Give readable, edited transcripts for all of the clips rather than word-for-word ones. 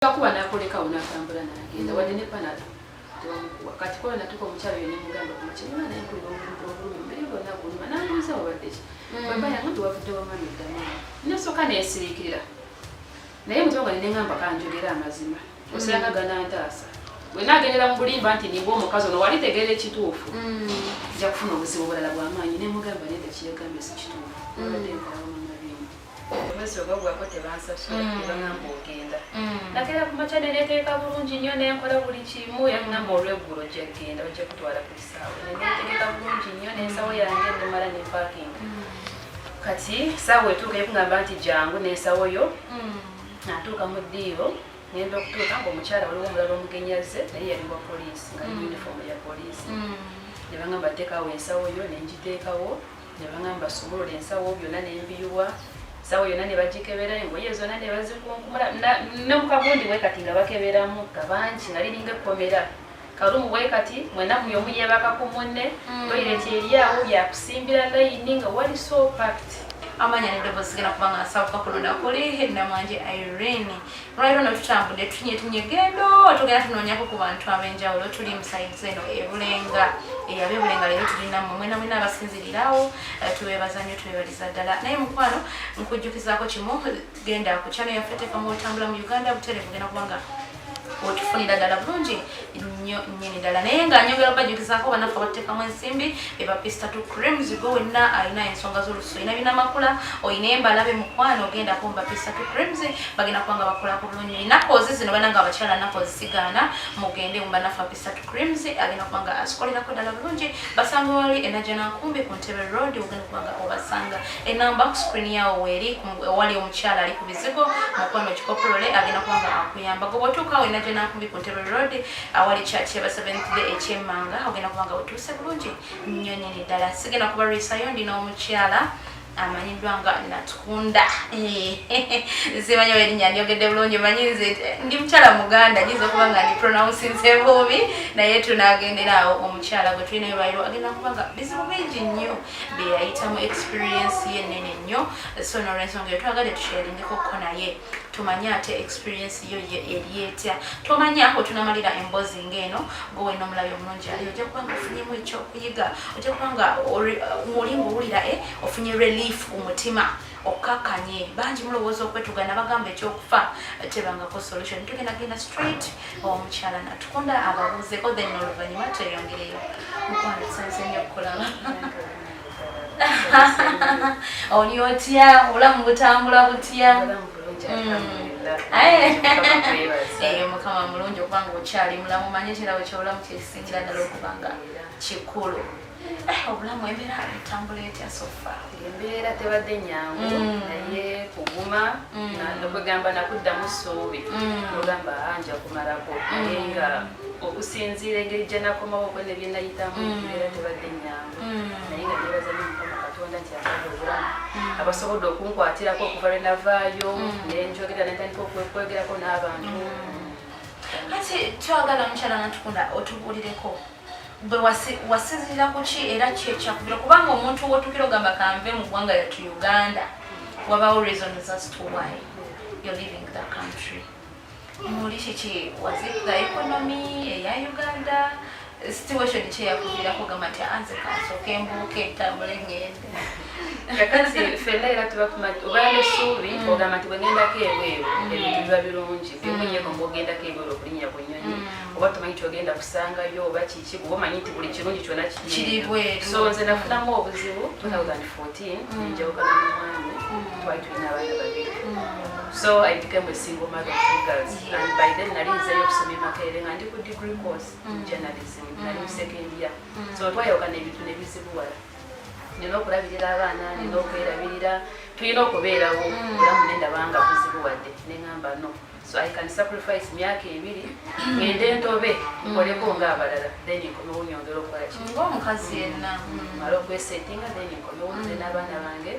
Kuba nakoleka unatambula n'agenda wadde ne panado tewamukuwa kati kola natuka omukyalo yonna mugamba ku makyalina naye mpulira omuntu obulumi mbiri bonna buluma n'ambuuza obadde ki baba yange tuwavudde wamami ddama nasooka neesiriikirira naye mutima nga neneŋŋamba kanjogera amazima osiranga ganantaasa bwe naagendera mu bulimba nti nimba omukazi ono wali tegeera ekituufu nja kufuna obuzibu obulala bw'amaanyi ne mugamba naye tekiyagambye si kituufu obadde nkalawo mumabini omwezi ogwagwako tebansasula tebagamba ogenda nakera ku makya neneteeka bulungi nnyo nenkola buli kimu yagamba olweggulo gyagenda bajja kutwala ku kisaawe neneteeka bulungi nnyo n'ensawo yange nemala ne parking kati saawa etuuka ekungamba nti jangu n'ensawo yo atuuka mu ddiiro ngenda okutuuka ng'omukyala waliwo omulala omugenyaze naye yali wa poliisi nga yunifoomu ya poliisi ne bagamba teekawo ensawo yo nengiteekawo ne bagamba sumulula ensawo byonna nembiyuwa sawo yonna ne bagikebera engoye zonna ne bazikunkumula ne mukagundi bwe kati nga bakeberamu kabanki nga liringa ekkomera kalumu bwe kati mwena buli omu yeebaka ku munne toyireti eryawo byakusimbira layini nga wali so packed amanya n'eddoboozi genda kuba nga nsawuka kulonda kuli Namwanje Irene lwaliro no tutambudde tunye gendo tugenda tunoonyako ku bantu ab'enjawulo tuli mu sayidi eno ebulenga ab'ebulenga leero tulina mwena mwena abasinzirirawo tubeebaza nnyo tubeebaliza ddala naye mukwano nkujjukizaako kimu genda ku kyano yaffe teekamu otambula mu Uganda butereevu genda kuba nga otufunira ddala bulungi nnyo nnyini ddala naye nga nyongera okubajjukizaako bannaffe abateekamu ensimbi ebapista to creams go wenna alina ensonga z'olususu olina binamakula olina embalabe mukwano ogendako mu bapista to creams bagenda kuba nga bakolako bulungi nakozi zino bana nga abakyala nakozi sigaana mugende mu bannaffe bapista to creams agenda kuba nga asikolerako ddala bulungi basanga wali enaja nankumbi ku Ntebe road ogenda kuba nga obasanga enamba ku screen yawo weeri wali omukyala ali ku bizigo mukwano kikoprole agenda kuba nga akuyamba gobotuukawo enaja nankumbi ku Ntebe road awali church ya Seventh Day ekyemmanga ogenda kuba nga otuuse bulungi nnyo nnyini ddala sigenda kubalwisayo ndina omukyala amanyiddwa nga Natukunda zimanyi erinnya ndyogedde bulungi manyi nze ndi mukyala muganda nyinza okuba nga ndi pronouncing bubi naye tunaagenderaawo omukyala gwe tulina lwaliro agenda kuba nga bizibu bingi nnyo byeyayitamu experience ye nene nnyo so nolwensonga etwagadde tusharingekoko naye tumanye ate experience yo eri etya tomanya otunamalira emboozi ng'eno gwe wenna omulabi omulungi ali ojja kuba nga ofunyemu ekyokuyiga ojja kuba nga mulinga owulira ofunye relief umutima okakanye bangi mulowooza okwetuga nabagamba ekyokufa tebangako solution tugenda genda straight omukyala Natukunda ababuuzeko then oluvannyuma tweyongereyo mukwano tusanze nnyo okukolaba oli otya obulamu butambula butya mukama mulungi okuba nga okyali mulamu manye ekirabo kyobulamu kyekisingira ddala okuba nga kikulu obulamu embeera etambula etya sofa embeera tebadde nyangu naye kuguma nokwegamba nakuddamu ssuubi ogamba anja kumalako naye nga okusinziira engeri gye nakomawo okwe ne bye nayitamu embeera tebadde nyangu naye nga nebaza n'omukama Katonda nti akadde obulamu abasobodde okunkwatirako okuva lwe navaayo nenjogera nentandika okwegerako n'abantu kati twagala omukyala Natukunda otubuulireko bwe wasinzirira ku ki era kyekyakubira kubanga omuntu wotukira ogamba kanve mu ggwanga lyattu Uganda wabawo reasons as to why you're leaving the country muli kiki was it the economy eya Uganda situation kyeyakubirako gamba nti anze kansooka embuuka entambule ngende kakati ffenna era obeera n'essuubi ogamba nti bwegendako ebweru ebintu biba birungi byomunyeko ngaogendako ebweru okulinnya ku nnyonyi oba tomanyi kyogenda kusangayo oba kiki kuba omanyi nti buli kirungi kyonna kiri bweru so nze nafunamu obuzibu 2014 nenjawukana n'omwami twali tulina abaana babiri so I became a single mother of 2 girls and by then nali nzeyo okusoma Makerere nga ndi ku degree course in journalism nali mu second year so twayawukana ebintu nebizibuwala nina okulabirira abaana nina okwerabirira tulina okubeerawo obulamu nendabanga buzibuwadde neŋŋamba no so I can sacrifice myaka 2 ngende ntobe nkoleko ng'abalala then nkomewo nyongera okukola ng'omukazi yenna mala okwesettinga then nkomewo nze n'abaana bange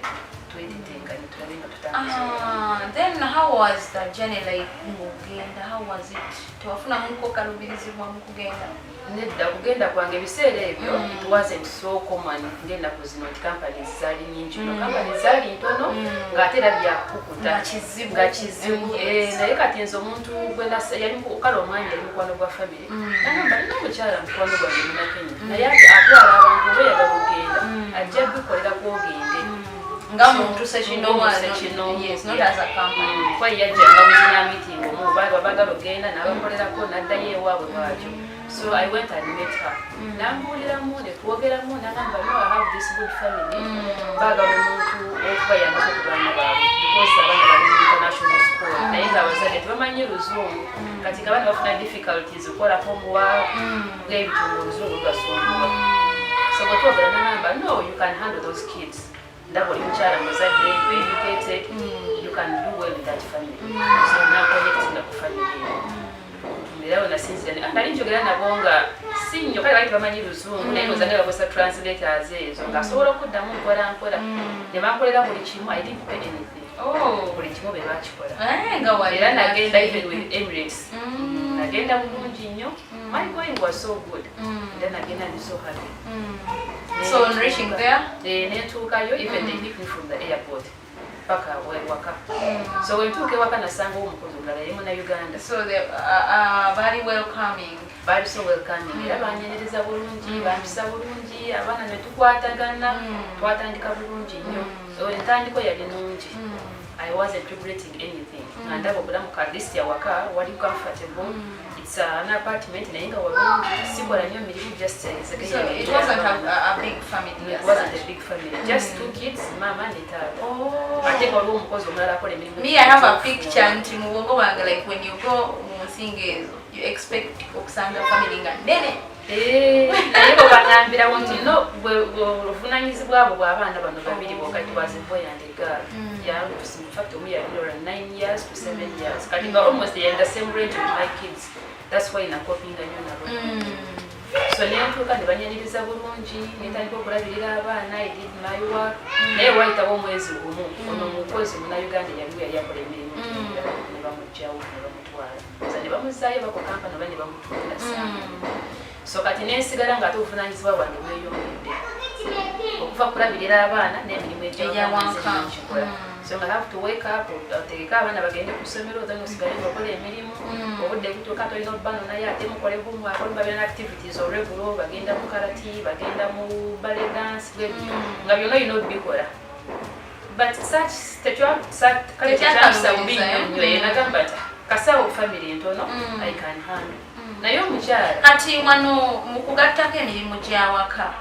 twetetenkanye tulabe nga tutambula. Then how was the journey like ng'ogenda? How was it? Tewafunamuko kalubirizibwa mu kugenda? Nedda kugenda kwange ebiseera ebyo it wasn't so common ngenda ku zino nti companies zaali nyingi no companies zaali ntono ng'ate era byakukuta nga kizibu naye kati nze omuntu yali kale omwanya yali mukwano gwa family nagamba nina omukyala mukwano gwange munakenya naye atwala abantu oba oyagala ogenda ajja bikolera kwogende nga muntu kwa yajjanga muzina meeting omu bagala ogenda n'abakolerako n'addayo ewaabwe bwatyo. So I went and met her. Nambuliramu ne twogeramu n'agamba no I have this good family. Baagala omuntu okubayambako ku baana baabwe because abaana bali mu international school naye ng'abazadde tebamanyi luzungu kati nga baana bafuna difficulties okukola homework ng'ebitundu oluzungu lubasumbuwa. So bwe twogera n'agamba no you can handle those kids. Ndaba oli mukyala muzadde educated you can do well in that family. So now connecting ku family Leo nasinzira nali njogera nabo nga sinyo kale baita bamanyi luzungu naye ozanga bakosa translators ezo ngasobola okuddamu nkola ne bakolera buli kimu I didn't pay anything. Buli kimu be bakikola nga wali era nagenda even with Emirates nagenda bulungi nnyo. My going was so good then nagenda ndi so happy. So on reaching there netuukayo even they picked me from the airport paka waka. So when tuuka ewaka nasanga omukozi omulala yemu na Uganda. So they very welcoming. Very so welcoming. Era banyereza bulungi bampisa bulungi abaana ne tukwatagana twatandika bulungi nnyo. So entandiko yali nungi. I wasn't regretting anything. Ndaba obulamu ka list ya waka wali comfortable. It's an apartment naye nga walungi sikola nnyo mirimu just So it wasn't a big family. It wasn't a big family. Just 2 kids, mama and dad. I think all mukozi omulala akola emirimu. Me I have a picture nti mu bwongo bwange like when you go mu Nsingezo you expect okusanga family nga nene. Naye bw'obagambira nti no obuvunaanyizibwa bwo bw'abaana bano babiri bwokati was a boy and a girl. In fact, we are 9 years to 7 years. Kati nga almost they are the same range with my kids. That's why nakopinga nnyo nabo. So nentuuka ne banyanyiriza bulungi netandika okulabirira abaana I did my work. Naye wayitawo omwezi gumu ono omukozi Munnayuganda yali akola emirimu ne bamugyawo ne bamutwala. Ne bamuzaayo bako kampani oba ne bamutwala sana. So kati nensigala ng'ate obuvunaanyizibwa bwange bweyongedde okuva kulabirira abaana n'emirimu egyakikola. So I have to wake up otegeka abaana bagende ku ssomero then osigale ng'okola emirimu obudde butuuka tolina obbano naye ate mukole homework babeera activities olweggulo bagenda mu karati bagenda mu ballet dance nga byonna olina obikola. But kale tekyamisa bubi nnyo nagamba nti kasawo family ntono I can handle. Naye omukyala kati wano mu kugattako emirimu gy'awaka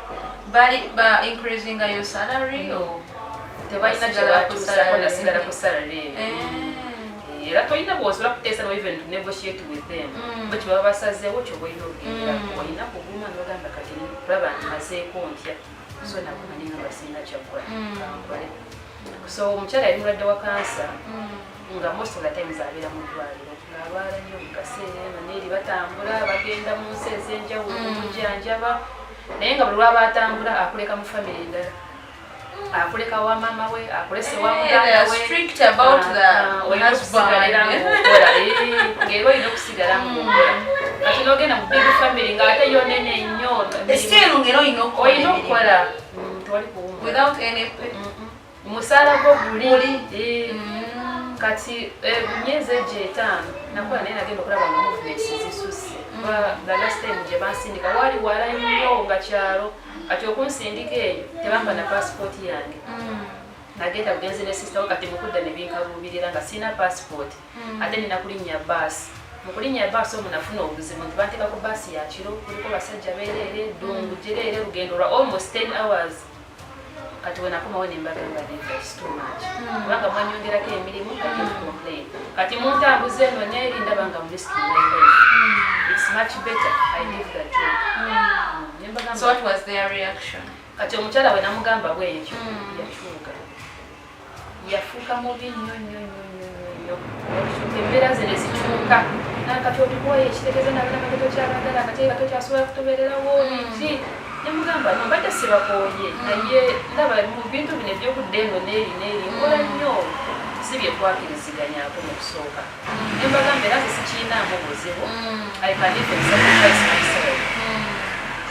bali ba increasing your salary or tebalina kyebatuusako nasigala ku salary era tolina bw'osobola kuteesa no even to negotiate with them bo kyebaba basazeewo kyoba olina okugendako olina kuguma n'ogamba kati kulaba nti mazeeko ntya so nabo nalinga basinga kyakola kankole. So omukyala yali mulwadde wa kansa nga most of the times abeera mu ddwaliro ng'abaala nnyo mu kaseera eno neeri batambula bagenda mu nsi ez'enjawulo kumujjanjaba naye nga buli lwaba atambula akuleka mu famire endala akuleka wa mama we akulese wa muganda we strict about the husband ng'era olina okusigala ng'okola kati n'ogenda mu big family ng'ate yo nene nnyo still ng'era olina okukola tewali kuwuma without any musaala gwo guli kati myezi egyo 5 nakola naye nagenda okulaba nga movements zisusse the last time gye bansindika waali wala nnyo nga kyalo kati okunsindika eyo tebampa na passport yange nagenda bugenzi ne sister kati mukudda ne binkaluubirira nga sina passport ate nina kulinnya baasi mu kulinnya baasi omwo nafuna obuzibu nti banteeka ku baasi ya kiro kuliko basajja beereere ddungu gyereere lugendo lwa almost 10 hours kati wenakomawo nembagamba it's too much kubanga mwanyongerako emirimu I can't complain kati muntambuze eno neeri ndaba nga risking my life it's much better I leave that job. So what was their reaction? Kati omukyala we namugamba bwekyo yakyuka yafuuka mubi nnyo nnyo nnyo nnyo embeera ze ne zikyuka nakati otukoye ekitegeeza nabana kato kyabagala kati kato kyasobola kutubeererawo biki nemugamba no mbadde sibakoye naye ndaba mu bintu bino ebyokuddengo neeri nkola nnyo si bye twakiriziganyako mu kusooka nembagambe era sikiinaamu buzibu I can even sacrifice myself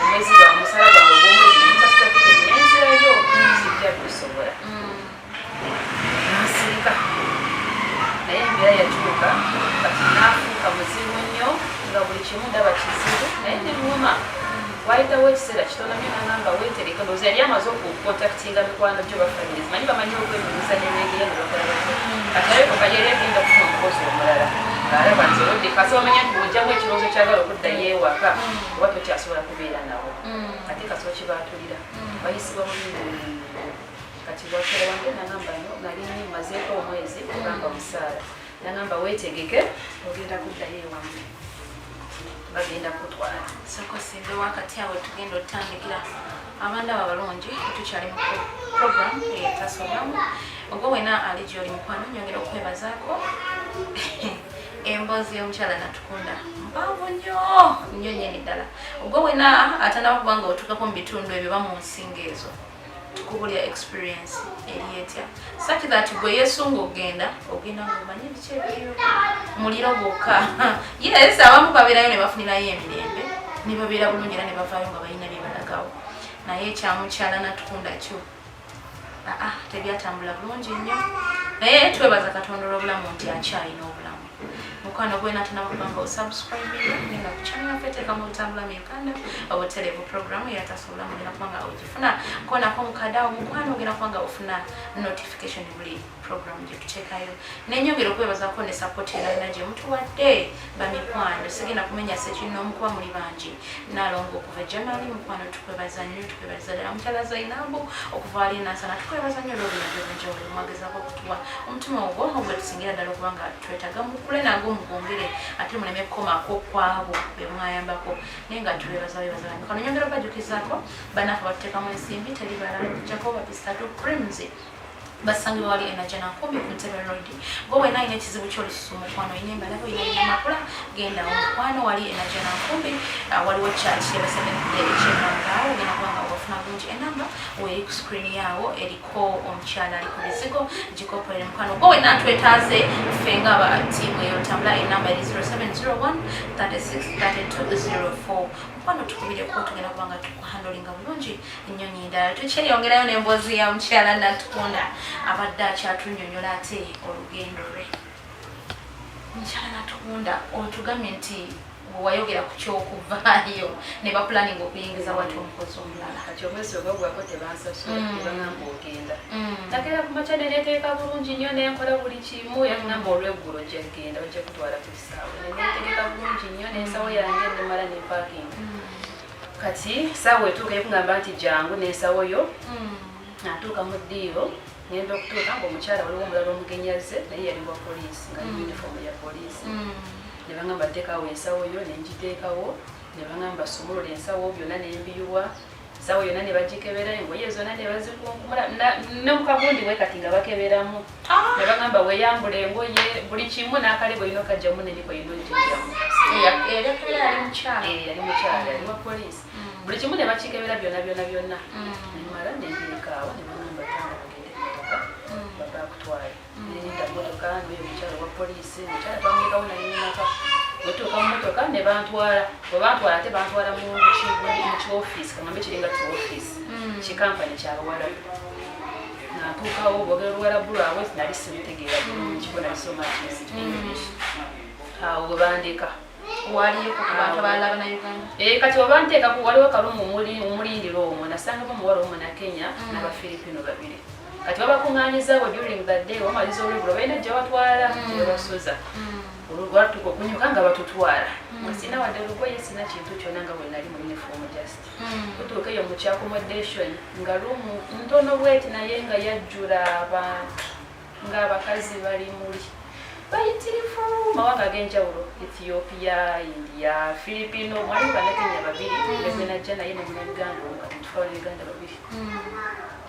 omwezi gwa musala gwange ogw'omwezi nsasula tiketi nenzirayo sijja kubisobola nasirika naye embeera yakyuka kati naafuuka muzibu nnyo nga buli kimu ndaba kizibu naye neŋŋuma wayitawo ekiseera kitono nnyo nagamba weetereka ndowooza yali amaze okukontakitinga mikwano gyo bafamirizi manyi bamanyi okwenyumiza nebeegeya ne bakola kati ayeko yali agenda kufuna omukozi omulala ng'alaba nti olodde kasi bamanya nti bw'ojjamu ekirowoozo kyagala okuddayo ewaka oba tokyasobola kubeera nabo ate kasi okibaatulira bayisibwa bulungi kati bwakola wange nagamba no nali mazeeko omwezi ogamba musaala nagamba weetegeke ogenda kuddayo ewange bagenda kutwala soko simbe wakati awo tugenda otandikira abanda abalungi tukyali mu program eyatasolamu ubwo wena ali gy'oli mukwano nyongera okwebazaako emboozi y'omukyala Natukunda mpanvu nnyo nyeni ddala ubwo wena atanaba kuba nga otuukako mu bitundu ebyo ba mu nsinga ezo tukubulya experience eri etya such that gwe yesunga ogenda ng'omanyi biki ebiriyo muliro gwokka yes abamu babeerayo ne bafunirayo emirembe ne babeera bulungi era ne bavaayo nga balina bye balagawo naye ekyamukyala Natukunda kyo tebyatambula bulungi nnyo naye twebaza Katonda olw'obulamu nti akyalina obulamu mukwano gwena tunabagamba osubscribe ninga ku channel yaffe teekamu olutambula mu Uganda obutelevu program eyatasula mugenda kuba nga ogifuna konako mukadaawo mukwano ogenda kuba nga ofuna notification buli program gye tuteekayo nenyongera okwebazaako ne support eralina gye mutuwadde bamikwano sigenda kumenya sekinoomu kuba muli bangi nalongo okuva January mukwano tukwebaza nnyo tukwebaza ddala mukyala Zainabu okuva ali nasana tukwebaza nnyo olw'obuyambi obwenjawulo mwagezaako okutuwa omutima ogwo gwe tusingira ddala okuba nga twetaaga mukule nange omugongere ate muleme kukomaako kwabo be mwayambako naye nga tubebaza kano nyongera obajukizaako bannaffe batuteekamu ensimbi teri balala kujjako bapistato creams basangibwa wali enajana nkumbi ku Ntebe Road gwe wena alina ekizibu ky'olususu mukwano olina embalabo olina amakula genda mukwano wali enajana nkumbi waliwo church yabasebenedde ekyemangaawo ogenda kuba nga wafuna bulungi enamba weeri ku screen yaawo eriko omukyala ali ku bizigo gikopolere mukwano gwe wena twetaaze ffe nga aba tiimu eyo otambula enamba eri 0701 36 3204 mukwano tukubireko tugenda kuba nga tukuhandolinga bulungi ennyonyi ndala tukyeyongerayo n'emboozi ya mukyala Natukunda abadde akyatunyonyola ate olugendo lwe mukyala Natukunda otugambye nti wayogera ku kyokuvaayo ne bapulaninga okuyingiza wati omukozi omulala kati omwezi ogwagwako tebansasula tebagamba ogenda nakeera ku makya neneeteeka bulungi nnyo nenkola buli kimu yagamba olweggulo gyegenda bajja kutwala ku kisaawe neneetegeka bulungi nnyo n'ensawo yange nemala ne parking kati saawa etuuka ekungamba nti jangu n'ensawo yo atuuka mu ddiiro ngenda okutuuka ng'omukyala waliwo omulala omugenyaze naye yali wa poliisi nga ni uniform ya poliisi ne bagamba teekawo ensawo yo ne ngiteekawo ne bagamba sumulula ensawo byonna nembiyuwa ensawo yonna ne bagikebera engoye zonna ne bazikunkumula nomukagundi we kati nga bakeberamu ne bagamba weyambula engoye buli kimu n'akalebo olina okajjamu neriko olina okijjamu yali mukyala yali wa poliisi buli kimu ne bakikebera byonna nemala nendiikaawa ne bagamba tanga bagende kumotoka babakutwala nenda motoka noyo mukyala wa poliisi mukyala bamulekawo nalinaka otuuka mu motoka ne bantwala bwebantwala ate bantwala mu kiofiisi kamambe kiringa kiofiisi kikampani kyabawalabu natuukawo bwogera oluwalabu lwabwe nali simutegeera bulungi bo nalisoma English awo bwe bandeka waliyo ku bantu abalala na Uganda kati obanteeka ku waliwo kalumu omulindiro omwo nasangamu omuwala omu na Kenya n'Abafiripino babiri kati babakuŋŋaanyizaawo during that day wamaliza olweggulo balina gye batwala bebasuza olwatuka okunyuka nga batutwala nga sina wadde lugoye sina kintu kyonna nga bwe nali mu uniform just otuuka eyo mu accommodation nga lumu ntono bweti naye nga yajjula abantu ng'abakazi bali muli bayitirifu mawanga ag'enjawulo Ethiopia, India, Filipino mwalimu Kenya babiri ebwe najja naye ne Uganda nga tufa Uganda babiri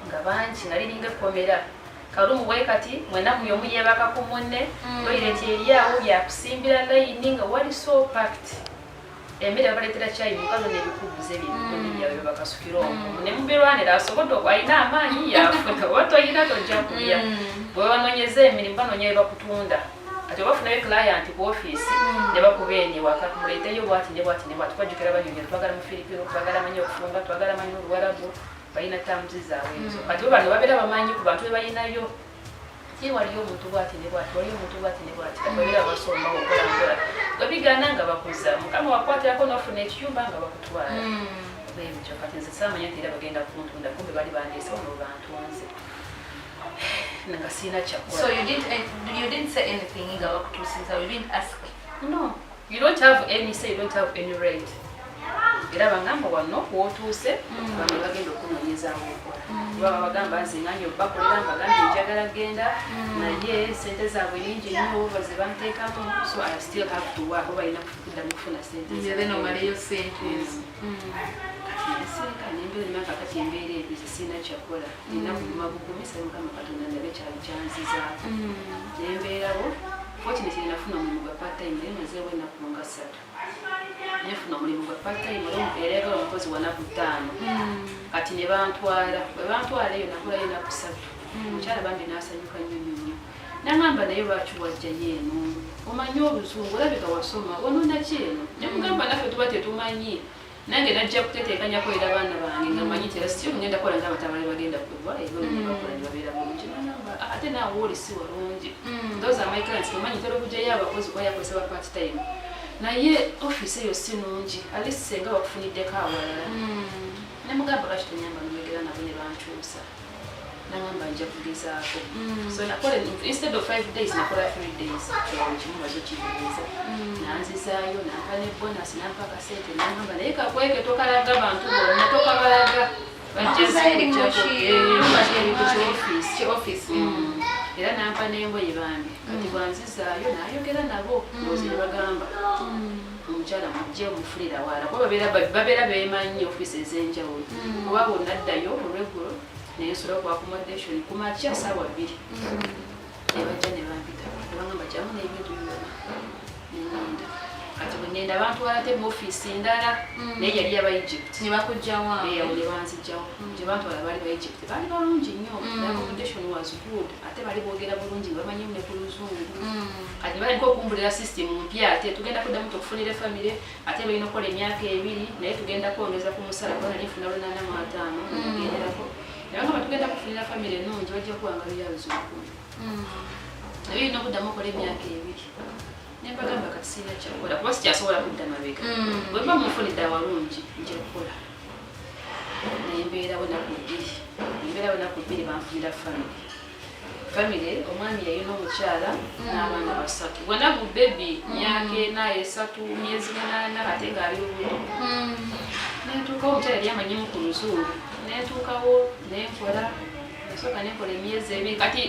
nga bangi nga liringa ekkomera kalumu bwe kati mwena muyomu yeebaka ku munne toilet eri awo byakusimbira layini nga wali so packed emmere baleetera caayi mukazi n'ebikubuze ebikundi byawe bakasukira omwo ne mubirwanira asobodde alina amaanyi yafuna oba toyina tojja kulya bwe banoonyeza emirimu banoonya bye bakutunda kati obafunayo client ku ofiisi ne bakuba eno ewaka muleeteyo bwati ne bwati ne bwati twajjukira banyonyi twagala mu Filipino twagala manyi okufunga twagala manyi oluwarabu balina tamuzi zaabwe ezo kati bo bano babeera bamanyi ku bantu be balinayo waliyo omuntu bwati ne bwati waliyo omuntu bwati ne bwati babeera basombawo okulangola bwebigaana nga bakuza mukama wakwatirako n'ofuna ekiyumba nga bakutwala ebyo kati nze saamanya nti era bagenda kuntunda kumbe bali bandeesewo n'obantunze nga siina kyakola. So you didn't say anything nga bakutuusiza, you didn't ask? No, you don't have any say, you don't have any right. Era bangamba wano wootuuse bamwe bagenda okunoonyezaawo okola baba bagamba nzinganye bakolera mbagambye njagala genda naye sente zaabwe nyingi nnyo baze banteekamu so I still have to work oba alina kuddamu kufuna sente then omaleyo sente nsirika nembeera emyaka kati embeera ebizi siina kyakola nina kuguma bugumisa mukama katonda ndabe kyali kyanzizaako nembeerawo fortunately nafuna omulimu gwa part time naye mazeewo ennaku nga 3 nefuna omulimu gwa part time era omukozi wa nnaku 5 kati ne bantwala bwe bantwala eyo nakolayo ennaku 3 omukyala bambi n'asanyuka nnyo nangamba naye lwaki wajjayo eno omanyi oluzungu olabika wasoma onoonaki eno nemugamba naffe tuba tetumanyi nange najja kuteteekanyako era abaana bange nga manyi tera sityo ngenda kola ng'abatabale bagenda kuva ebakola ne babeera bulungi nagamba ate naawe oli si walungi those are my clients omanyi tera okugyayo abakozi kuba yakozesa ba part time naye ofiisi eyo si nungi alisi senga bakufuniddeko awalala nemugamba lwaki tonyamba nomegera nabo ne bankyusa nangamba nja kugezaako so nakola instead of 5 days nakola 3 days kimu bazo kibuuza nanzizaayo nampa ne bonus nampa akasente nangamba naye kakweke tokalaga bantu bonna tokabalaga bajjazioffice era nampa n'engoye bambi kati bwanzizaayo nayogera nabo ozi ne bagamba omukyala mujje omufulira wala kuba babeera beemanyi ofiisi ez'enjawulo oba bonnaddayo olweggulo nensula ku accommodation ku makya ssaawa 2 ne bajja ne bampita nebagamba jamu n'ebintu byonna nengenda kati bwe ngenda bantwala te mu ofiisi ndala naye yali aba Egypt ne bakujjawo eyawo ne banzijjawo gye bantwala baali ba Egypt baali balungi nnyo accommodation was good ate baali boogera bulungi nga bamanyi ne ku luzungu kati baliko okumbulira system mpya ate tugenda kuddamu tukufunire famire ate balina okukola emyaka 2 naye tugenda kwongeza ku musala kuba nali nfuna 8,500 ngenderako nabanga tugenda kufunira famire ennungi bajja kuwangalira abazungu naye olina okuddamu okola emyaka 2 nembagamba kati siina kyakola kuba sikyasobola kudda mabega bwe mba munfunidde awalungi nja kukola naye mbeerawo naku 2 banfunira famire omwami yayina omukyala n'abaana 3 bwonna bu bebi myaka 4 3 myezi 8 ate ng'ali oluto netuukawo omukyala yali amanyimu ku luzungu netuukawo nenkola nasooka nenkola emyezi 2 kati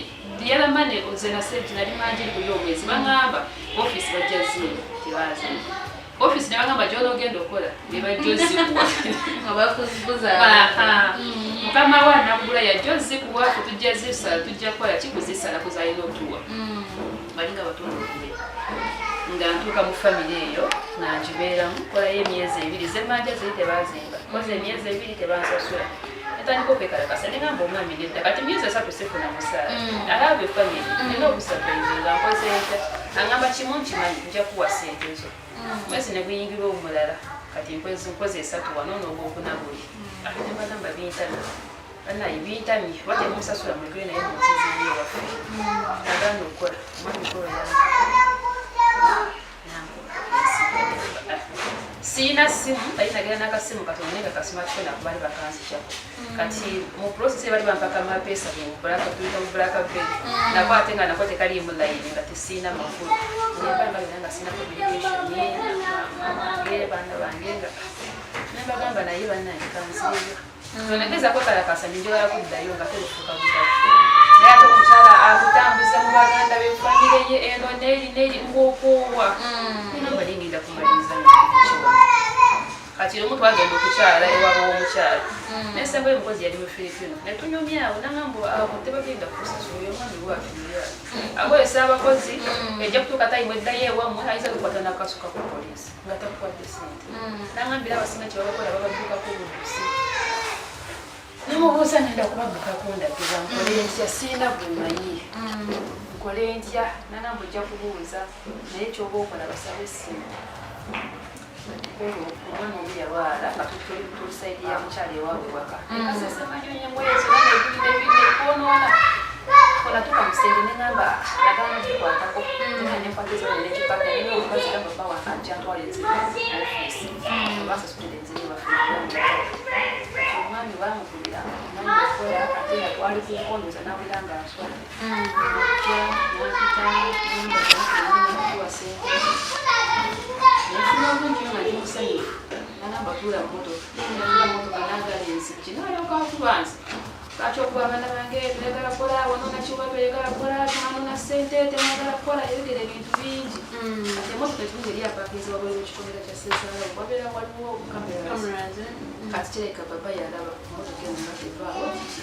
yala mane ozena sente nali manjiri buli omwezi baŋŋamba ofiisi bajja zimba tebazimba ofiisi ne bagamba gy'onoogenda okola bebajja ozikuwa nga bakuzibuza mukama wa nakugula yajja ozikuwa fe tujja zisala tujja kukola kikuzisala kuzalina otuwa balinga batundukube nga ntuuka mu famire eyo nga ngibeeramu kolayo emyezi 2 zemmanja ziri tebazimba koze emyezi 2 tebansasula netandika okwekalakasa negamba omwami nedda kati myezi 3 sifuna musaala alaba efamire nina obusabaize nga nkoze ntya aŋŋamba kimu nkimanyi nja kuwa sente zo mwezi ne guyingira omulala kati nkoze 3 wano n'ogwokuna buli ate ne bagamba bintamye banaye bintamye bate mumusasula mwegere naye munsiziyo waffe agaana okukola omwami kola siina simu ayinagera n'akasimu katono naye nga kasimatifoni ako baali bakanzikyako kati mu process bali bampaka amapeesa tuyita mu blackberry nako ate nga nako tekaliimu layini nga tesiina makulu nebanga byonna nga siina communication baana bange nga nebagamba naye bannange kanzireyo onagezako kalakasa ninjogala kuddayo nga terufuuka budafu naye ate omukyala akutambuza mu baganda be famire ye eno neeri ng'okoowa namba lingenda kumaliriza kati kati omuntu agenda okukyala ewaba w'omukyala nesemba omukozi yali wefiripino netunyumyawo nagambo abo tebagenda kusasula oyo omwami bwatuya agoyesa abakozi ejja kutuuka tayimu eddayo ewammwe ayinza kukwata n'akasuka ku poliisi nga takukwate sente nagambira abasinga kyebabakola babaddukako obudusi namubuuza ngenda kubaddukako ndagiba nkole ntya sirina bwemanyi nkole ntya nagambo ojja kubuuza naye kyoba okola basaba essimu omwana omu yalwala nga tulisaidi ya mukyala ewaabwe waka ekasasebanyonye mwezo nanekonoona olatuka musenge negamba nagana gikwatako nekwatiza nekipaka naye omukazi ga baba wakajja ntwala enziri ofisi basasutira enziri baffe omwami bamugulira nakola ate yatwali kunkondoza nawulira nga aswala napita sente nefuna obungi nga ndi musanyufu nagamba tuula motoka nagala enzigi nalyokakubanzi kati okuba abaana bange tuyagala kukola wanoona kiwa tuyagala kukola tumanona ssente temwagala kukola yogera ebintu bingi ate emotoka ekitundu eri apakinzi wabweru ekikomera kya sezaala wabeera waliwo cameras kati kireka baba yalaba motoka eno nga tevaawo kiki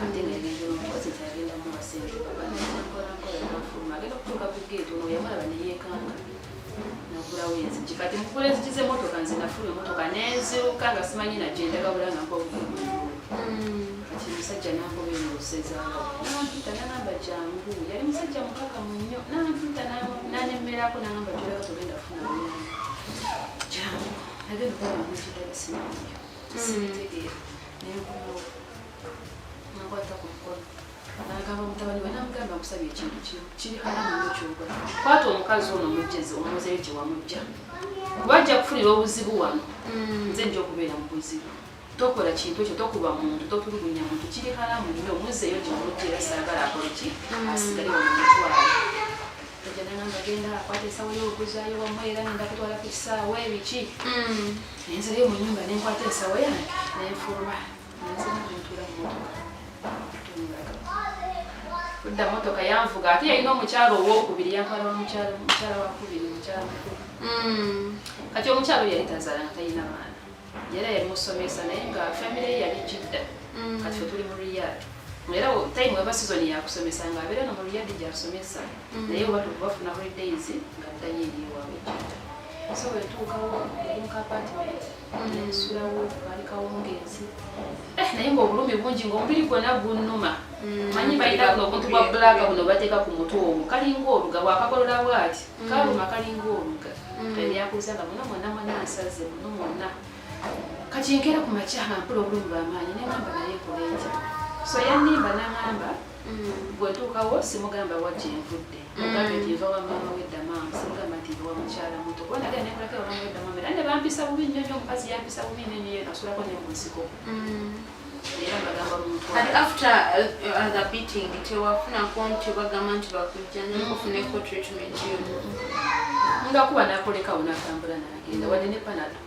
ate ngaebintu nomukozi tyagendamu wasente baba nankola nafuluma agenda okutuuka ku geeti ono yamulaba neyeekanga nagulawo enzigi kati mukula enzigi z'emmotoka nze nafuluma emmotoka nenziruka nga simanyi nagyendagabula nga nkobugumu kati musajja nangoba eno osezaala nampita nagamba jangu yali musajja mukakamu nnyo nampita nanemerako nagamba gyolaga togenda funa jangu nagenda okulaba mukidala simanyo sibitegeera nenkumawo nakwata ku mukono nagamba mutabani we namugamba nkusabye ekintu kiri halamu kyogola kwata omukazi ono omujjeze omuzeeyo gye wamujja kubajja kufunira obuzibu wano nze nja okubeera mu buzibu tokola kintu ekyo tokuba muntu totulugunya muntu kiri halamu nnyo omuzzeeyo gye wamujja era saagala akole ki asigale wamumutwala ejja nagamba genda akwata esawo y'okuzaayo wamu era ngenda kutwala ku kisaawo ebiki nenzirayo mu nnyumba nenkwata esawo yange nenfuluma nenzira nentula mu motoka kudda motoka yanvuga ate yalina omukyalo owokubiri yankala mukyala wakubiri mukyala mukulu kati omukyalo yali tazaala nga talina baana era yali musomesa naye nga famire ye yali jidda kati fe tuli mu riyad era time weba sizoni yakusomesa nga abeera no mu riyad gyasomesa naye oba tubafuna holidays nga ddayo eri ewaabwe jidda so wetuukawo yali mu apartment nensulawo kaali kawungeezi naye ngaobulumi bungi ngaomubiri gwonna gunnuma manyi balina buno obuntu bwa bulaka buno bateeka ku mutwe ogwo kalinga oluga bwakakolola bwati kaluma kalinga oluga ebyakuuza nga muno mwonna mwonna nsaze muno mwonna kati nkeera ku makya nga mpula obulumi bwamaanyi negamba naye kola entya so yannimba nagamba bwetuukawo simugamba wajja envudde mugambe nti nva wa maama weddamaama simugamba nti nva wa mukyala muto kuba nagenda nenkolako wa maama weddamaama era ne bampisa bubi nnyo nnyo omukazi yampisa bubi nenyo nasulako ne mu nsiko era mbagamba mumutwala after the beating tewafunako nti bagamba nti bakujjanya okufuneko treatment yo nga kuba nakolekawo natambula nagenda wadde ne panado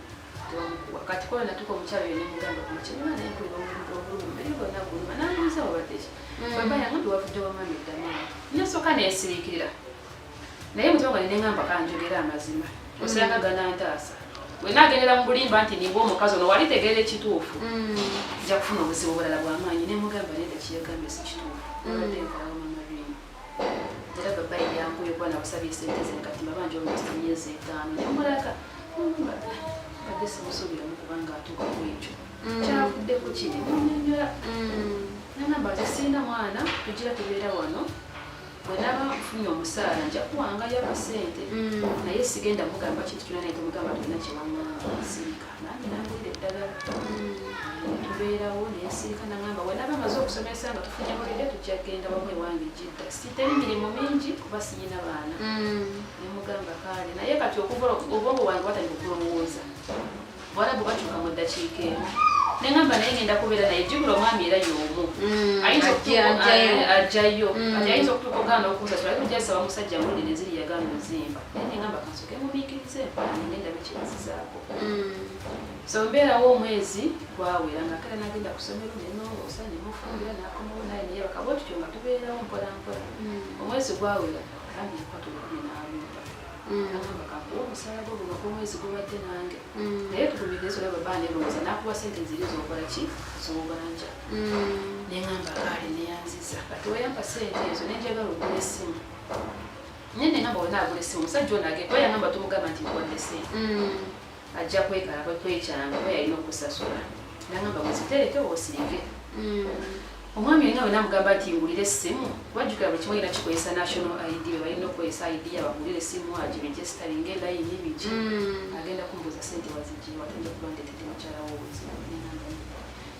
kati kola natuka omukyalo yo nemugamba kumukyalima naye mpulira obulumi mbiri bwonna guluma nambuuza wabaddeki baba yange tiwavudde wamami eddamaama nasooka nensiriikirira naye mutima nga nenengamba kanjogera amazima osiranga ganantaasa bwe nagendera mu bulimba nti nimba omukazi ono wali tegeera ekituufu nja kufuna obuzibu obulala bwamaanyi nemugamba naye dakiyagambye si kituufu obadde nkalawo mamabimu era baba yankuye kuba nabusabye esente ze kati mbabanja omusita myezi 5 nemulaka badde simusuubiramu kubanga atuuka ku ekyo kyavuddeko kiri munyonyola nagamba nti sirina mwana tugira tubeera wano bwenaba nfunye omusaala nja kuwangayo akasente naye sigenda mugamba kintu kyona naye tumugamba tulina kyewamanga nsirika nange nangulira eddagala tubeerawo nensirika nagamba bwenaba maze okusomesa nga tufunye mulire tujja kgenda wamwe wange jidda siteri mirimu mingi kuba sinyina baana nemugamba kaale naye kati obwongo bwange bwatandika okulowooza bwala bwebakyuka mu ddakiika emu nengamba naye ngenda kubeera naye jjukira omwami era y'omu ajjayo ati ayinza okutuuka ogaana okusasula ate ojasaba musajja mulire neziri yagaana ozimba naye nengamba kansoke mubiikirize ngenda bekizizaako so mbeerawo omwezi gwawera nga kale nagenda ku ssomero nenongoosa nemufumbira nakomawo naye naye bakaba tutyo nga tubeerawo mpola mpola omwezi gwawera ambi ekwata 12 agamba kakuwa omusala gwo guno gw'omwezi gubadde nange naye tukubigezo olaba baba neerowoza nakuwa sente ziri zokola ki zobanja neŋŋamba kale neyanziza kati weyampa sente ezo nenjagala ogula essimu nyene ngamba wena agula essimu omusajja ono agenda oyo yangamba tumugamba nti nkuwadde sente ajja kwekala kwekyanga oba yalina okusasula nangamba mwezitereke osirike omwami yenga we namugamba nti ngulira essimu wajjukira buli kimu olina kikozesa national id we balina okukozesa id yabagulira essimu agiregistering elayini biki agenda kumbuuza sente wazigiwa atenda kuba ntetete mukyala wobuzibu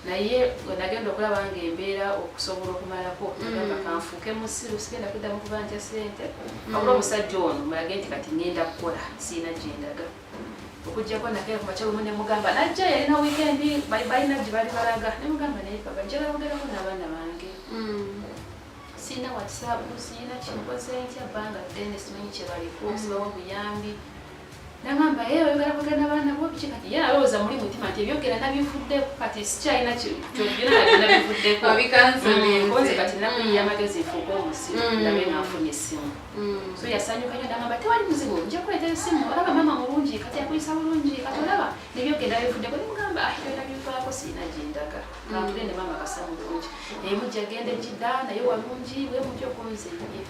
naye nagenda okulaba nga embeera okusobola okumalako agamba kanfuuke musiru sigenda kuddamu kubanja sente wabula omusajja ono mulage nti kati ngenda kukola siina gyendaga okujjako nakera ku makya lumu nemugamba najja yalina weekend balina gye bali balaga nemugamba naye papa njagala bogerako n'abaana bange siina whatsapp siina kinkoze ntya bbanga ddene simanyi kye baliko sibawa buyambi nagamba oyogera kugenda baana bo biki kati ye alowooza muli mutima nti ebyogera nabivuddeko kati sikyalina kyogera nabivuddeko konze kati nakuyiya amagezi nfuuka omusiru ndabe nga nfunye essimu so yasanyuka nyo nagamba tewali muzibu nja kuleetera essimu olaba maama mulungi kati akuyisa bulungi kati olaba nebyogera nabivuddeko nemugamba byona bivaako siina gyendaga kantugende maama kasa mulungi naye mujja gende gidda naye walungi bwe mutya okunzeye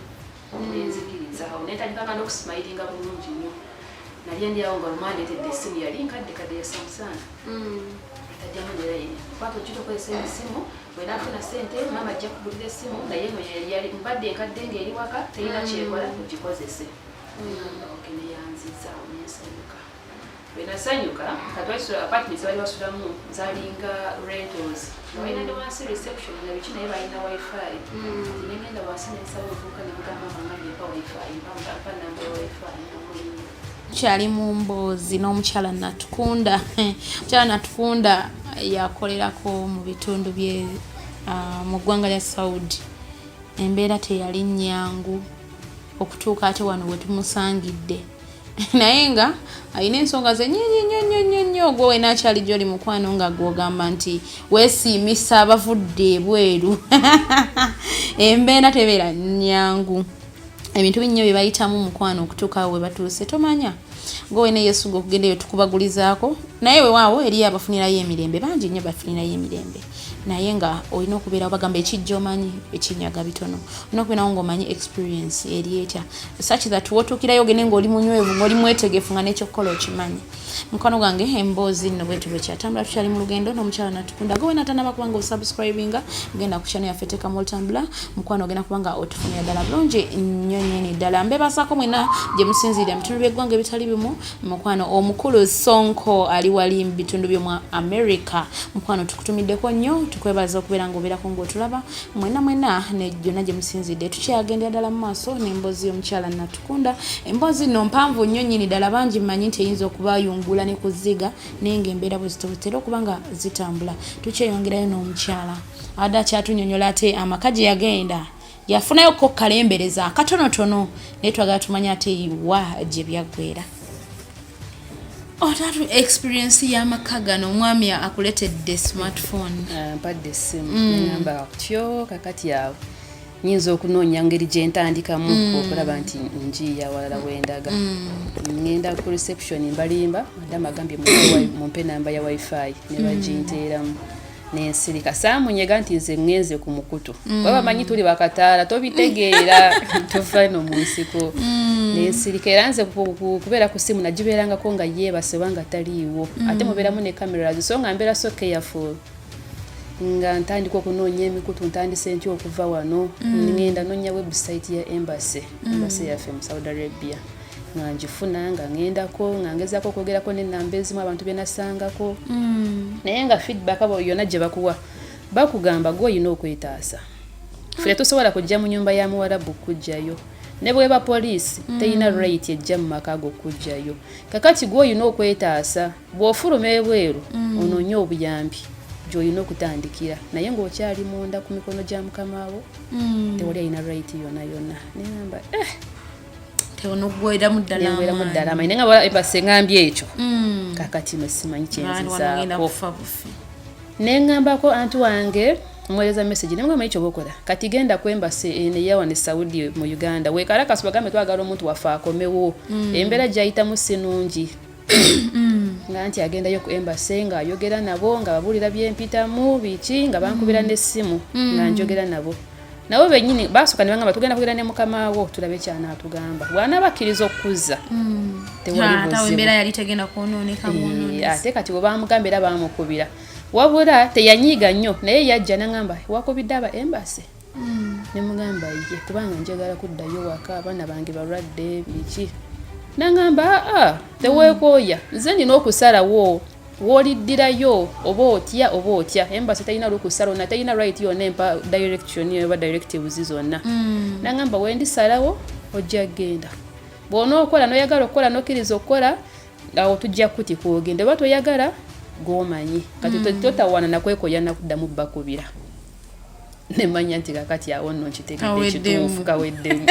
nenzikirizawo netandikanga n'okusimayiringa bulungi nnyo nali ndiawo nga lumwandeetedde essimu yali nkadde ya Samsung tajjamu nerayini kwata ojjira okozesa essimu bwenaafuna sente maama ajja kugulira essimu naye no yali mbadde enkadde ng'eri waka terina kyekola ogikozese neyanziza nensanyuka bwenasanyuka katwasula apartments bali basulamu zalinga rentals balina ne wansi reception na biki naye balina wifi negenda wansi nensaba ovuuka nemugamba mama nyepa wifi mpa namba ya wifi namulinda kyali mu Mboozi n'omukyala Natukunda. Omukyala Natukunda yakolerako mu bitundu bye mu ggwanga lya Esaudi. Embeera teyali nnyangu okutuuka ate wano we tumusangidde. Naye nga alina ensonga ze nnyo gwe wena akyali gy'oli mukwano nga gw'ogamba nti weesiimisa abavudde ebweru. Embeera tebeera nnyangu. Ebintu binyo bye bayitamu mukwano okutuuka we batuuse tomanya gwe ne Yesu gokugendeyo tukubagulizaako naye weewaawo eriyo abafunirayo emirembe bangi nnyo bafunirayo emirembe naye nga olina okubeera bagamba ekijja omanyi ekinyaga bitono olina okubeerawo ng'omanyi experience eri etya such that wotuukirayo ogende ng'oli munywevu ng'oli mwetegefu nga n'ekyokukola okimanyi mukwano gwange Emboozi nno bwetu bwe kyatambula tukyali mu lugendo n'omukyala Natukunda gwe natanaba kubanga osubscribinga ogenda ku channel yaffe teekamu olutambula mukwano ogenda kubanga otufunira ddala bulungi nnyo nnyini ddala mbebasaako mwena gye musinziirira mu bitundu by'eggwanga ebitali bimu mukwano omukulu Sonko ali wali mu bitundu by'omu America mukwano tukutumiddeko nnyo tukwebaza okubeera ng'obeerako ng'otulaba mwena ne gyonna gye musinzidde tukyagendera ddala mu maaso n'Emboozi y'omukyala Natukunda Emboozi nno mpanvu nnyo nnyini ddala bangi mmanyi nti eyinza okubayungula ne kuziga naye ng'embeera bwe zitera okuba nga zitambula tukyeyongerayo n'omukyala adde akyatunyonyola ate amaka gye yagenda yafunayo ko kalembereza akatonotono naye twagala tumanye ate iwa gye byaggwera otatu experience y'amaka gano omwami akuletedde smartphone mpadde essimu nengamba kutyo kakati awo nyinza okunoonya ngeri gye ntandikamu okulaba nti njiya walala wendaga ngenda ku reception mbalimba madama agambye mumpe namba ya wifi ne baginteeramu nensirika saamunyega nti nze ngenze ku mukutu kuba bamanyi tuli bakataala tobitegeera tova no mu nsiko nensirika era nze kubeera ku simu nagibeerangako nga yeebase wanga taliiwo ate mubeeramu ne kamera so nga mbeera so careful nga ntandika okunoonya emikutu ntandise ntya okuva wano ngenda noonya website ya embassy yaffe mu Saudi Arabia nga njifuna nga ngendako nga ngezaako okwogerako n'ennamba ezimu abantu bye nasangako naye nga feedback abo yonna gye bakuwa bakugamba gwe olina okwetaasa ffe tosobola kujja mu nyumba ya muwarabu kujjayo ne bweba poliisi teyina right ejja mu maka go kujjayo kakati gwe olina okwetaasa bw'ofuluma ebweru onoonye obuyambi gy'olina okutandikira naye ng'okyali munda ku mikono gya mukama wo tewali alina right yonna nengamba teonogweramu ddala amaanyi naye nga ebase ngambye ekyo kakati mwe simanyi kyenzizaako nengambako antu wange mweleza message ne ngoma icho bokola kati genda kwemba se ne yawa ne Saudi mu Uganda we kala kasubagambe twagala omuntu wafa akomewo embera jaita musinungi nganti agenda yo ku embassy nga ayogera nabo nga babulira byempitamu biki nga bankubira n'essimu nga njogera nabo nawo benyini basuka ne bangamba tugenda kugenda ne mukama wo tulabe cyana atugamba bwana bakirizo okuza tewali buzibu tawe embera yali tegenda kuononeka muno ate kati bo bamugambira bamukubira wabula teyanyiga nnyo naye yajja nangamba wakubidde aba embassy ne mugamba ye kubanga njagala kuddayo waka abana bange balwadde biki nangamba teweekooya nze nina okusalawo woliddirayo oba otya embassy talina lukusala na talina right yonna empa direction oba directives zonna nangamba wendisalawo ojja genda bw'onookola noyagala okukola nokkiriza okukola awo tujja kuti kwogende oba toyagala gomanyi kati totawana nakwekoya nakuddamu bakubira nemanya nti kakati awo nno nkitegedde ekituufu kaweddemu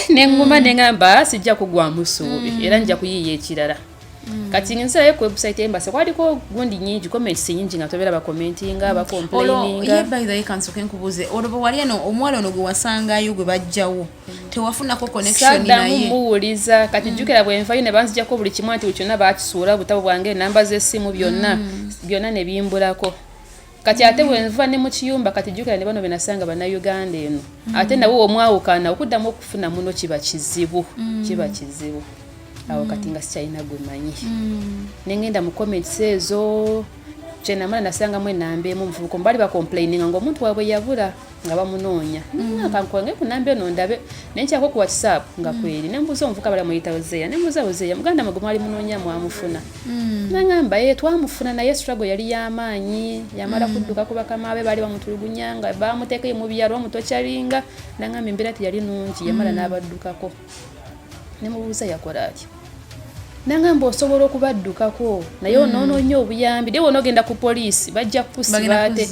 nenguma nengamba sijja kugwamu ssuubi era nja kuyiiya ekirala kati ngisalayo ku website embassy kwaliko gundi nyingi comments nyingi nga tobera bakomentinga bakomplaininga ye by the way kansoke nkubuze olobo wali eno omwalo ono gwe wasangayo gwe bajjawo tewafunako connection naye muwuliza kati jukira bwenvayo ne banzijako buli kimu anti kyonna bakisuula obutabo bwange namba z'essimu byonna ne bimbulako kati ate bwenva ne mu kiyumba kati jukira ne bano benasanga bannayuganda eno ate nawo omwawukana okuddamu okufuna muno kiba kizibu awo kati nga sikyalina gwe manyi nengenda mu comments ezo kyenamala nasangamu enamba emu muvubuka mbali bakomplaininga ng'omuntu waabwe yabula nga bamunoonya kankonge ku namba eno ndabe nenkyako ku WhatsApp nga kweri nembuuza omuvubuka bali amuyita Ozeya nembuuza Ozeya muganda mwe gwali munoonya mwamufuna nangamba twamufuna naye struggle yali y'amaanyi yamala kudduka ku bakama be bali bamutulugunya nga bamuteekayo mu byalo bamutokyalinga nangamba embeera teyali nungi yamala n'abaddukako nemubuuza yakola atya nangamba osobola okubaddukako naye onoonoonye obuyambi de wonogenda ku poliisi bajja kukusiba ate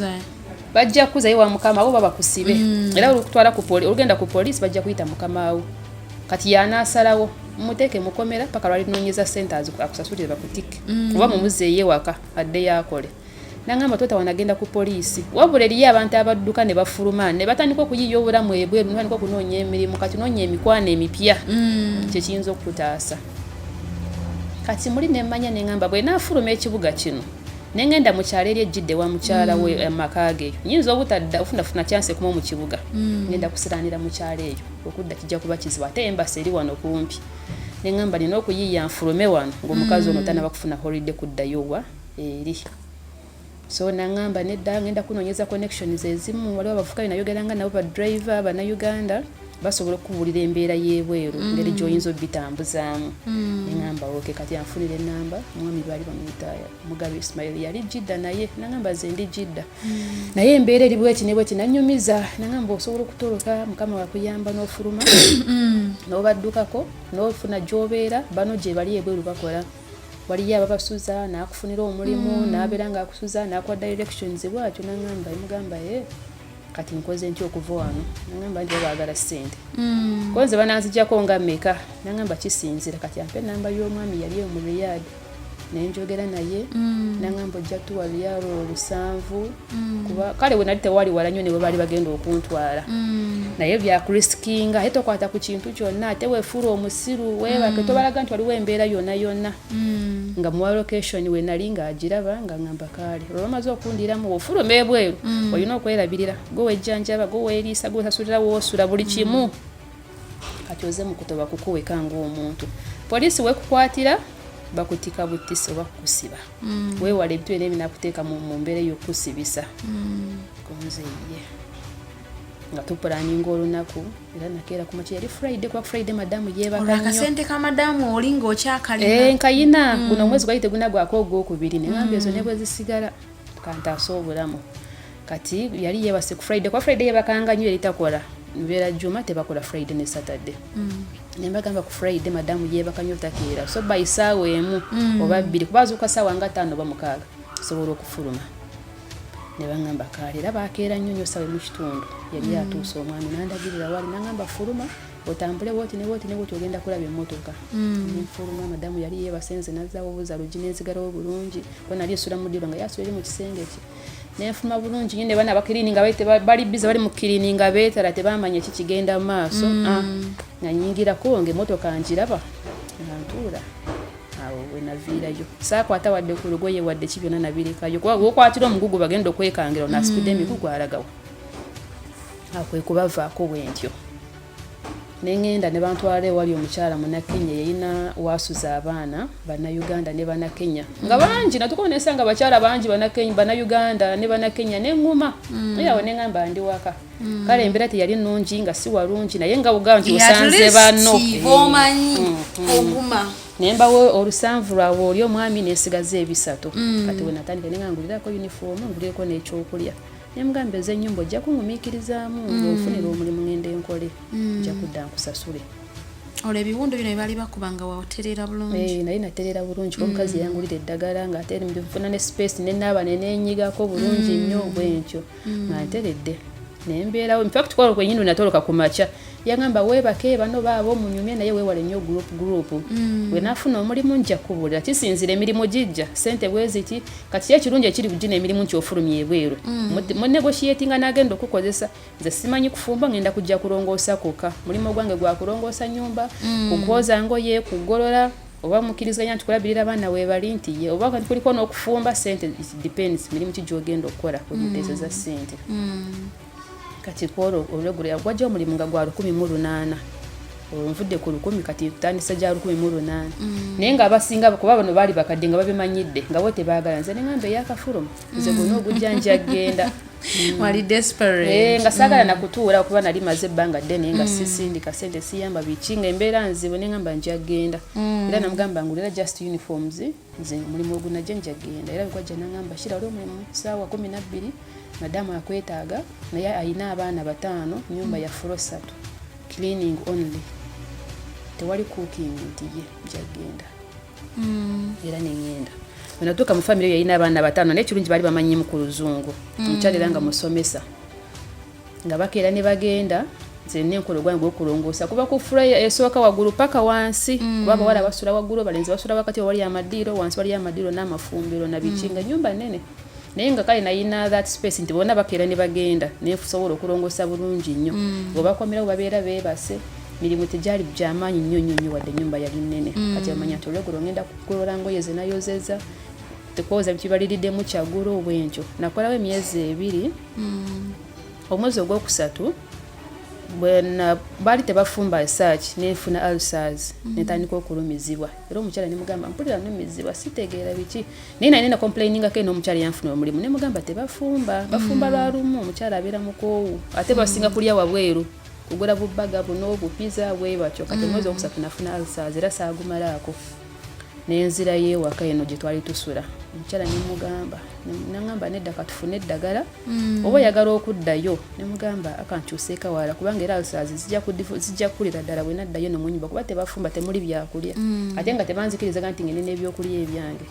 bajja kukuza ye wa mukama wo baba kusibe era olukutwala ku poliisi olugenda ku poliisi bajja kuyita mukama wo kati yanaasalawo muteeke mukomera paka lwalinoonyeza ssente akusasulire bakutike oba mumuzeeye waka adde yakole nangamba tota wanagenda ku poliisi wabula eriyo abantu abadduka ne bafuluma ne batandika okuyiiya obulamu ebweru ne batandika okunoonya emirimu kati noonya emikwano emipya kyekiyinza okukutaasa kati muli nemmanya nengamba bwe naafuluma ekibuga kino nengenda mukyalo eri ejjidde wa mukyala we amaka ge nyinza obutadda ofunafuna kyanse kuma mu kibuga ngenda kusiranira mukyalo eyo okudda kijja kuba kizibu ate embassy eri wano kumpi nengamba nina okuyiiya nfulume wano ng'omukazi ono tanaba kufuna holiday kuddayo wa eri so nangamba nedda ngenda kunoonyeza connections ezimu waliwo abavuka binayogeranga nabo ba driver bannayuganda basobola okubuulira embeera y'ebweru ngeri gy'oyinza obitambuzaamu nengamba oke kati anfunira enamba omwami baali bamuyita Mugabe Ismail yali Jidda naye nangamba ze ndi Jidda naye embeera eri bweki ne bweki nanyumiza nangamba osobola okutoloka mukama wakuyamba n'ofuluma n'obaddukako n'ofuna gy'obeera bano gye bali ebweru bakola waliyo ababasuza nakufunira omulimu nabeera nga akusuza nakuwa directions bwatyo nangamba emugamba kati nkoze ntyo okuva wano nangamba nti baagala ssente konze bananzijjako nga mmeka nangamba kisinzira kati ampe namba y'omwami yali mu Riyadh nenjogera naye nangamba ojja tuwa byalo 7 kuba kale we nali tewali wala nnyo ne bwe baali bagenda okuntwala naye byakuriskinga ate tokwata ku kintu kyonna ate weefuula omusiru weebake tobalaga nti waliwo embeera yonna nga muwa location we nali ng'agiraba nga ngamba kaale olwamaze okundiramu ofuluma ebweru olina okwerabirira gwe wejjanjaba gwe weeriisa gwe sasulira woosula buli kimu kati oze mu kutoba kukuweka ng'omuntu poliisi wekukwatira bakutika butisi oba kukusiba weewala ebintu byonna ebinakuteeka mu mbeera y'okusibisa konzeye nga tupulaninga olunaku era nakeera ku makya yali Friday kuba Friday madamu yeebaka nnyo akasente ka madamu oli ng'okyakalina nkayina guno omwezi gwali tegunagwako ogwokubiri nengamba ezo ne bwe zisigala kantaasa obulamu kati yali yeebase ku Friday kuba Friday yeebakanga nnyo yali takola mbeera Juma tebakola Friday ne Saturday nembagamba ku Friday madamu yeebaka nnyo takeera so by ssaawa emu oba bbiri kuba azuuka ssaawa nga 5 oba 6 sobola okufuluma ne bangamba kaale era bakeera nnyo ssaawa mu kitundu yali atuuse omwami nandagirira wali nangamba fuluma otambule woti ne woti ogenda kulaba emmotoka nfuluma madamu yali yeebasenze nazzaawo obuza lugi n'enzigalawo bulungi bona ali esula mu ddiro nga yasula eri mu kisenge kye nenfuma bulungi nyine bana bakirininga bali biza bali mu kirininga betara tebamanya kikigenda maaso nga nyingira konge motoka njiraba nantula awo wenaviirayo saakwata wadde ku lugoye wadde kibyona nabirekayo kuba wokwatira omugugu bagenda okwekangira na speed emigugu alagawa akwe kubavaako bwentyo nengenda ne bantwala ewali omukyala munakenya yayina wasuza abaana bannayuganda ne bannakenya nga bangi natukoona esanga bakyala bangi bannayuganda ne bannakenya neŋŋuma yawo neŋŋamba ndi waka kale embeera teyali nnungi nga si walungi naye nga bugamba nti osanze banno nembawo olusanvu lwawe oli omwami nesigaza ebisatu kati we natandika neŋŋangulirako uniform ngulireko n'ekyokulya nemugamba ez'ennyumba ojja kungumiikirizaamu ng'ofunira omulimu ngende enkole ojja kudda nkusasule olwo ebiwundu bino bye bali bakubanga waoterera bulungi naye naterera bulungi omukazi yangulira eddagala ng'ate nfuna ne space nenaaba neneenyigako bulungi nnyo bwentyo nga nteredde nembeerawo infact kwalo kwenyini natoloka ku makya yangamba weebake bano baabo munyumye naye weewale nnyo group we naafuna omulimu nja kubuulira kisinzira emirimu gijja sente bweziti kati ekirungi ekiri kugina emirimu nti ofulumya ebweru munegotiatinga n'agenda okukozesa nze simanyi kufumba ngenda kujja kulongoosa kokka mulimu gwange gwa kulongoosa nyumba kugooza ngoye kugolola oba mukirizanya nti kulabirira abaana weebali nti ye oba kuliko n'okufumba sente it depends mirimu ki gy'ogenda okukola wemuteeseza sente kati kwolo olwegula yagwajja omulimu nga gwa 108 olunvudde ku 10 kati tutandise gya 108 naye nga abasinga kuba bano baali bakadde nga babimanyidde nga bo tebaagala nze neŋŋamba eyakafulumu nze gonna ogujja njagenda wali desperate nga saagala nakutuula kuba nali maze ebbanga ddene nga sisindika sente siyamba biki nga embeera nzibu neŋŋamba njagenda era namugamba ngulira just uniforms nze mulimu ogunajja njagenda era gwajja naŋŋamba Shilah oli omulimu ssaawa 12 madamu akwetaaga naye ayina abaana 5 nyumba ya floor 3 cleaning only tewali cooking nti ye njagenda era neŋŋenda wenatuuka mu family yayina abaana 5 nekirungi baali bamanyimu ku luzungu omukyala era nga musomesa nga bakeera ne bagenda nze nenkolo gwange gwokulongoosa kuba ku fula esooka waggulu paka wansi kuba abawala basula waggulu balenzi basula wakati wali amadiiro wansi wali amadiiro n'amafumbiro na biki nga nyumba nene naye nga kale nayina that space nti bonna bakeera ne bagenda nefusobola okulongoosa bulungi nnyo bwebakomerawo babeera beebase mirimu tegyali gyamaanyi nnyo wadde ennyumba yali nnene kati bamanya nti olweggulo ngenda kugolola ngoye ze nayozeza tekwoza bikibaliiriddemu kyaggulo obwentyo nakolawo emyezi 2 omwezi ogwokusatu baali tebafumba research nefuna ulcers netandika okulumizibwa era omukyala nemugamba mpulira numizibwa sitegeera biki naye naye na complaininga ke n'omukyala yanfuna omulimu nemugamba tebafumba bafumba lwalumu omukyala abeera mukoowu ate basinga kulya wabweru kugula bubaga buno bupiza bwe batyo kati omwezi ogwokusatu nafuna ulcers era saagumalaako nenzira yeewaka eno gye twali tusula omukyala nemugamba nangamba nedda katufune eddagala oba oyagala okuddayo nemugamba akankyuseeka wala kubanga era ulcers zijja kulira ddala bwe naddayo nomunyumba kuba tebafumba temuli byakulya ate nga tebanzikirizaga nti ngene n'ebyokulya ebyange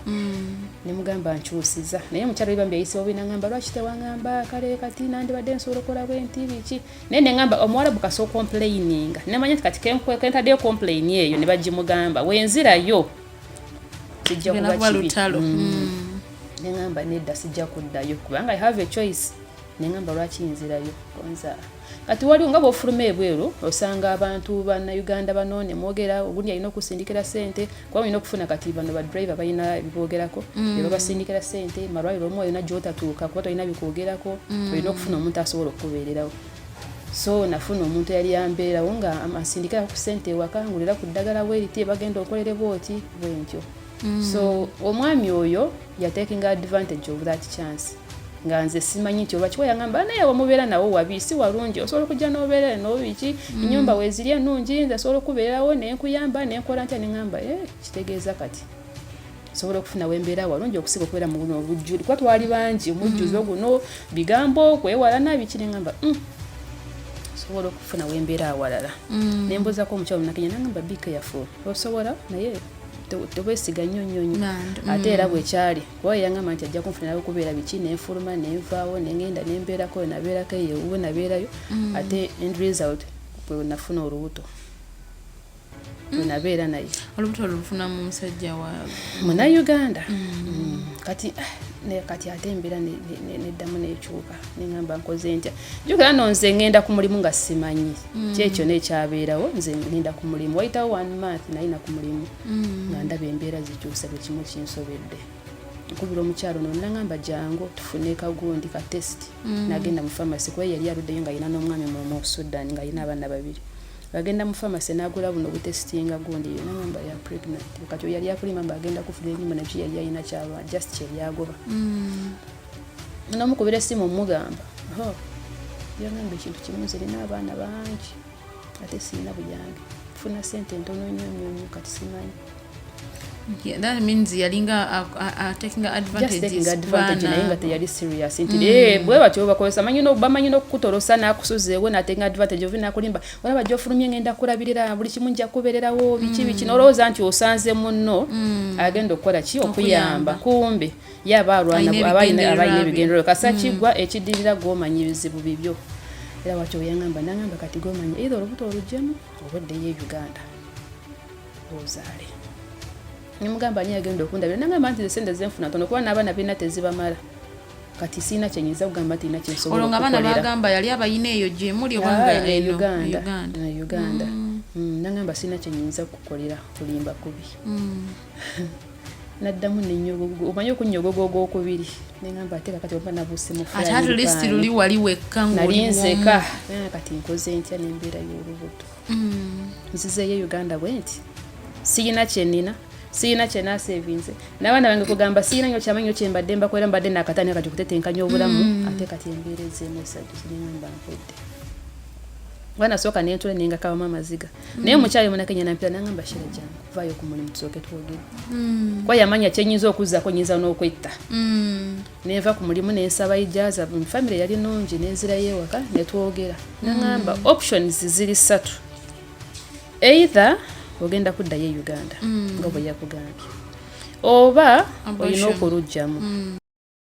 nemugamba nkyusiza naye omukyala we bambi yayisewo binangamba lwaki tewangamba kale kati nandibadde nsobola okukola bwenti biki naye nengamba omuwala bukasa okomplaininga nemanya nti kati kentaddeyo complain eyo ne bagimugamba wenzirayo sijja kuba lutalo nengamba nedda sijja kuddayo kubanga I have a choice nengamba lwaki nzirayo konza kati wali nga bwofuluma ebweru osanga abantu bannayuganda banoone mwogera ogundi alina okusindikira sente kuba olina okufuna kati bano badriver balina biboogerako babasindikira sente malwaliro omu olina gyotatuuka kuba tolina bikwogerako olina okufuna omuntu asobola okukubeererawo so nafuna omuntu yali yambeerawo nga asindikira ku sente ewaka ngulira ku ddagala bweriti bagenda okolere bwoti bwentyo so omwami oyo taking advantage of that chance nga nze simanyi nti oba kiwa yangamba naye wamubeera nawo wabi si walungi osobola okujja n'obeera n'obiki ennyumba weeziri ennungi nze asobola okubeerawo nenkuyamba nenkola ntya neŋŋamba kitegeeza kati sobola okufuna wembeera walungi okusiga okubeera mu guno obujjuli kuba twali bangi omujjuzo guno bigambo kwewala nabiki neŋŋamba sobola okufuna wembeera awalala nembozako omukyalo nakenya nangamba be careful osobola naye tebwesiga nnyo ate era bwekyali kuba yangamba nti ajja kunfunirawo okubeera biki nenfuluma nenvaawo nengenda nembeerako nabeerako eyo nabeerayo ate end result bwe nafuna olubuto nabeera naye olubuto olufuna mu musajja wa Munnayuganda kati ate embeera neddamu n'ekyuka neŋŋamba nkoze ntya jjukira nno nze ŋŋenda ku mulimu nga simanyi kyekyo n'ekyabeerawo nze ŋŋenda ku mulimu wayitawo 1 month nayina ku mulimu nga ndaba embeera zikyusa buli kimu kinsobedde nkubira omukyalo no naŋŋamba jangu tufune kagundi ka test nagenda mu pharmacy kuba yali aluddeyo nga yina n'omwami mu Sudan nga yina abaana 2 agenda mu pharmacy n'agula buno obutestinga gundi yo naŋŋamba ya pregnant kati yali akulima mba agenda kufuna ennyumba nakyo yali ayina kyaba just kyeri agoba n'omukubira essimu mugamba yagamba ekintu kimu nze nina abaana bangi ate sirina buyambi funa ssente ntono nnyo kati simanyi. Yeah, that means yalinga taking advantage naye nga teyali serious nti bwe batyo bakozesa bamanyi n'okukutolosa n'akusuzeewo n'atenga advantage ovi n'akulimba olaba gy'ofulumye ngenda kulabirira buli kimu nja kubeererawo biki n'olowooza nti osanze munno agenda okukola ki okuyamba kumbe ye aba alwana abayina ebigendererwa kasa kiggwa ekiddirira gw'omanyi ebizibu bibyo era watyo yaŋŋamba naŋŋamba kati gw'omanyi either olubuto olugyemu obaddeyo e Uganda ozaale nimugamba nyi agenda okundabira nangamba nti sente zenfuna tono kuba n'abaana bina tezibamala kati sina kyenyinza kugamba nti ina kyensobola olwo nga abaana bagamba yali abayina eyo gye muli Uganda nangamba sina kyenyinza kukolera kulimba kubi naddamu nenyogogo omanyi okunyogogo ogwokubiri nengamba ate kakati oba nabuuse mu ate at least luli wali wekka nali nseka kati nkoze ntya n'embeera y'olubuto nzizeeyo Uganda bwe nti siyina kyena sevinze n'abaana bange kugamba siyina nyo kyamanyi kyembadde mbakolera mbadde nakatani kati kutetenkanya obulamu ate kati embeera ezeemu esajja kinengamba nkodde bwana sooka nentula nenga kawamu amaziga naye mukyali munakenya nampira nangamba Shilah jangu vaayo ku mulimu tusooke twogere kwa yamanya kyenyinza okuzzaako nyinza n'okwetta neva ku mulimu nensaba ijaza family yali nungi nenzirayo ewaka netwogera nangamba options ziri 3 either ogenda kuddayo Uganda nga bwe yakugambye oba olina okulugyamu